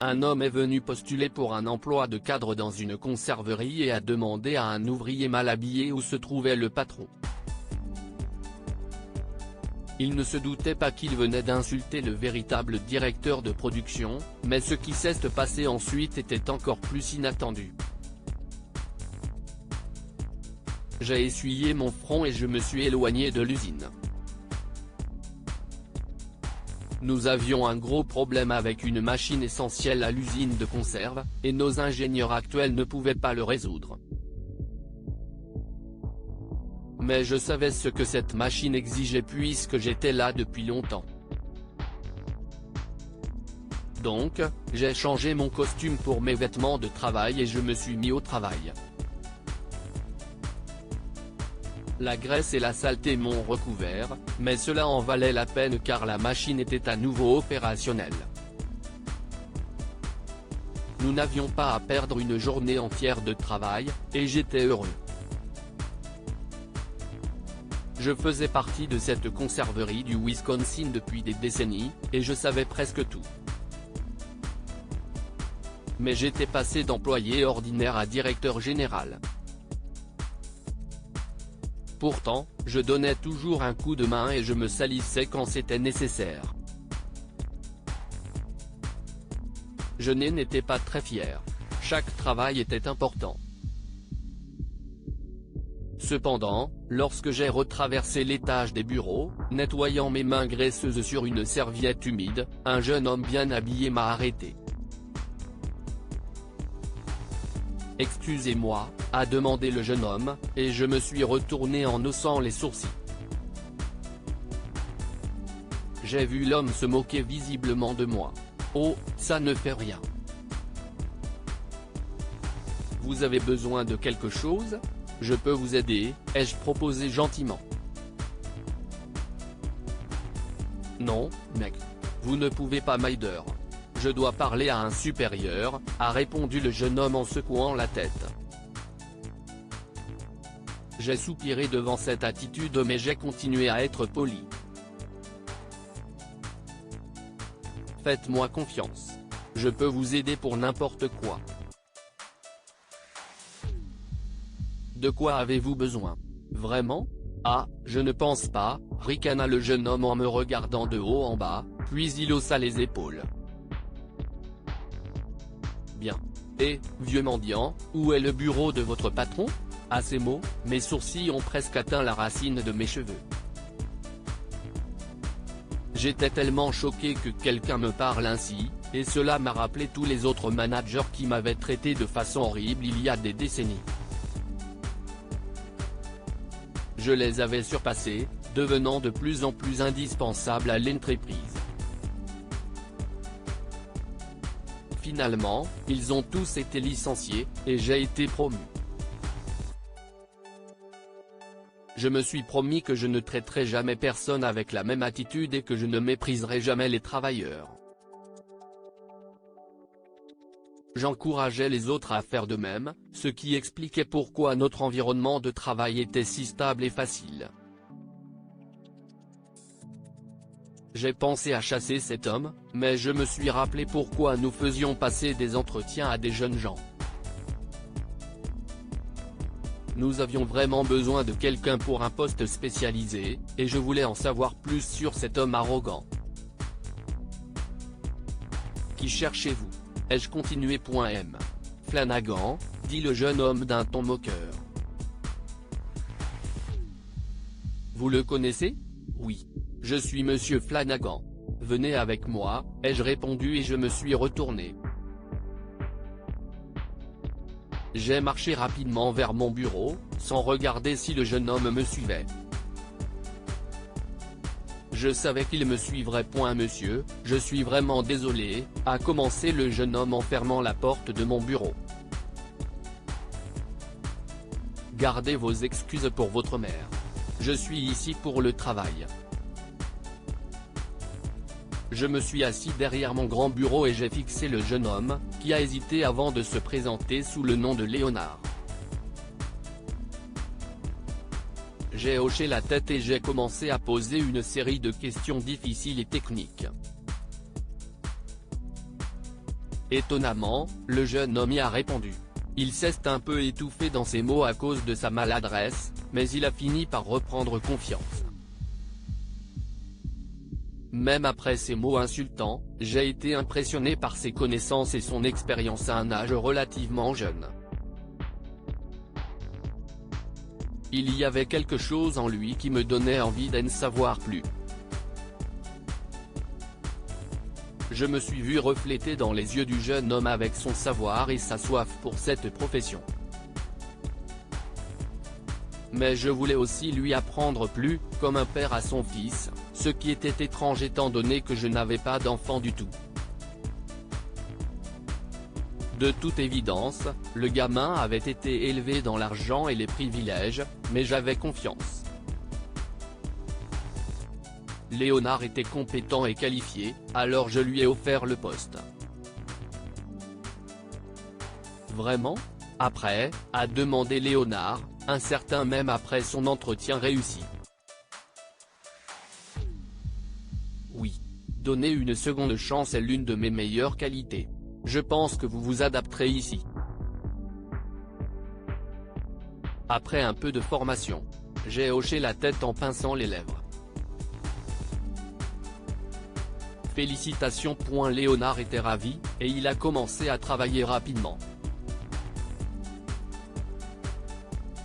Un homme est venu postuler pour un emploi de cadre dans une conserverie et a demandé à un ouvrier mal habillé où se trouvait le patron. Il ne se doutait pas qu'il venait d'insulter le véritable directeur de production, mais ce qui s'est passé ensuite était encore plus inattendu. J'ai essuyé mon front et je me suis éloigné de l'usine. Nous avions un gros problème avec une machine essentielle à l'usine de conserve, et nos ingénieurs actuels ne pouvaient pas le résoudre. Mais je savais ce que cette machine exigeait puisque j'étais là depuis longtemps. Donc, j'ai changé mon costume pour mes vêtements de travail et je me suis mis au travail. La graisse et la saleté m'ont recouvert, mais cela en valait la peine car la machine était à nouveau opérationnelle. Nous n'avions pas à perdre une journée entière de travail, et j'étais heureux. Je faisais partie de cette conserverie du Wisconsin depuis des décennies, et je savais presque tout. Mais j'étais passé d'employé ordinaire à directeur général. Pourtant, je donnais toujours un coup de main et je me salissais quand c'était nécessaire. Je n'étais pas très fier. Chaque travail était important. Cependant, lorsque j'ai retraversé l'étage des bureaux, nettoyant mes mains graisseuses sur une serviette humide, un jeune homme bien habillé m'a arrêté. « Excusez-moi », a demandé le jeune homme, et je me suis retourné en haussant les sourcils. J'ai vu l'homme se moquer visiblement de moi. « Oh, ça ne fait rien. Vous avez besoin de quelque chose ? Je peux vous aider », ai-je proposé gentiment. « Non, mec. Vous ne pouvez pas m'aider. Je dois parler à un supérieur », a répondu le jeune homme en secouant la tête. J'ai soupiré devant cette attitude mais j'ai continué à être poli. « Faites-moi confiance. Je peux vous aider pour n'importe quoi. » « De quoi avez-vous besoin ? Vraiment ? Ah, je ne pense pas », ricana le jeune homme en me regardant de haut en bas, puis il haussa les épaules. « Bien. Et, vieux mendiant, où est le bureau de votre patron ? » À ces mots, mes sourcils ont presque atteint la racine de mes cheveux. J'étais tellement choqué que quelqu'un me parle ainsi, et cela m'a rappelé tous les autres managers qui m'avaient traité de façon horrible il y a des décennies. Je les avais surpassés, devenant de plus en plus indispensables à l'entreprise. Finalement, ils ont tous été licenciés, et j'ai été promu. Je me suis promis que je ne traiterai jamais personne avec la même attitude et que je ne mépriserai jamais les travailleurs. J'encourageais les autres à faire de même, ce qui expliquait pourquoi notre environnement de travail était si stable et facile. J'ai pensé à chasser cet homme, mais je me suis rappelé pourquoi nous faisions passer des entretiens à des jeunes gens. Nous avions vraiment besoin de quelqu'un pour un poste spécialisé, et je voulais en savoir plus sur cet homme arrogant. « Qui cherchez-vous ? Ai-je continué ? M. Flanagan, dit le jeune homme d'un ton moqueur. « Vous le connaissez ? Oui. Je suis Monsieur Flanagan. Venez avec moi, ai-je répondu et je me suis retourné. J'ai marché rapidement vers mon bureau, sans regarder si le jeune homme me suivait. Je savais qu'il me suivrait. Monsieur, je suis vraiment désolé, a commencé le jeune homme en fermant la porte de mon bureau. Gardez vos excuses pour votre mère. Je suis ici pour le travail. Je me suis assis derrière mon grand bureau et j'ai fixé le jeune homme, qui a hésité avant de se présenter sous le nom de Léonard. J'ai hoché la tête et j'ai commencé à poser une série de questions difficiles et techniques. Étonnamment, le jeune homme y a répondu. Il s'est un peu étouffé dans ses mots à cause de sa maladresse, mais il a fini par reprendre confiance. Même après ces mots insultants, j'ai été impressionné par ses connaissances et son expérience à un âge relativement jeune. Il y avait quelque chose en lui qui me donnait envie d'en savoir plus. Je me suis vu refléter dans les yeux du jeune homme avec son savoir et sa soif pour cette profession. Mais je voulais aussi lui apprendre plus, comme un père à son fils, ce qui était étrange étant donné que je n'avais pas d'enfant du tout. De toute évidence, le gamin avait été élevé dans l'argent et les privilèges, mais j'avais confiance. Léonard était compétent et qualifié, alors je lui ai offert le poste. Vraiment ? Après, a demandé Léonard, incertain même après son entretien réussi. Oui. Donner une seconde chance est l'une de mes meilleures qualités. Je pense que vous vous adapterez ici. Après un peu de formation, j'ai hoché la tête en pinçant les lèvres. Félicitations. Léonard était ravi, et il a commencé à travailler rapidement.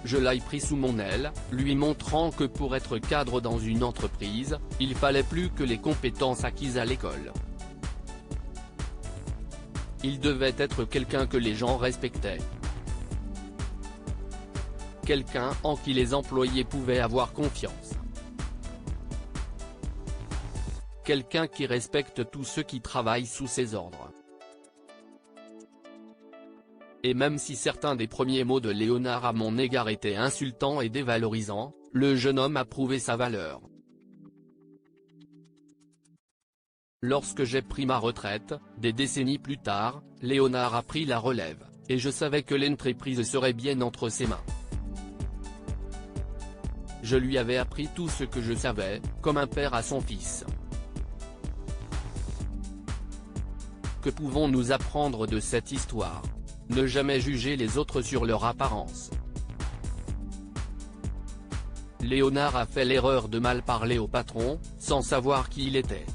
Je l'ai pris sous mon aile, lui montrant que pour être cadre dans une entreprise, il fallait plus que les compétences acquises à l'école. Il devait être quelqu'un que les gens respectaient. Quelqu'un en qui les employés pouvaient avoir confiance. Quelqu'un qui respecte tous ceux qui travaillent sous ses ordres. Et même si certains des premiers mots de Léonard à mon égard étaient insultants et dévalorisants, le jeune homme a prouvé sa valeur. Lorsque j'ai pris ma retraite, des décennies plus tard, Léonard a pris la relève, et je savais que l'entreprise serait bien entre ses mains. Je lui avais appris tout ce que je savais, comme un père à son fils. Que pouvons-nous apprendre de cette histoire ? Ne jamais juger les autres sur leur apparence. Léonard a fait l'erreur de mal parler au patron, sans savoir qui il était.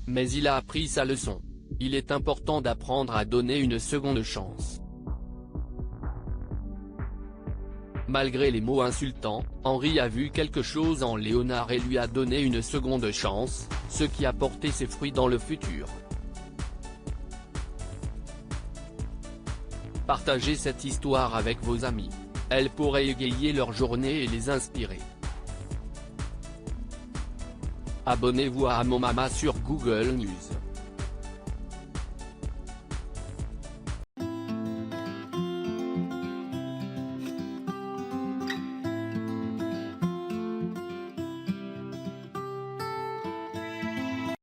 Mais il a appris sa leçon. Il est important d'apprendre à donner une seconde chance. Malgré les mots insultants, Henri a vu quelque chose en Léonard et lui a donné une seconde chance, ce qui a porté ses fruits dans le futur. Partagez cette histoire avec vos amis. Elle pourrait égayer leur journée et les inspirer. Abonnez-vous à Mon Mama sur Google News.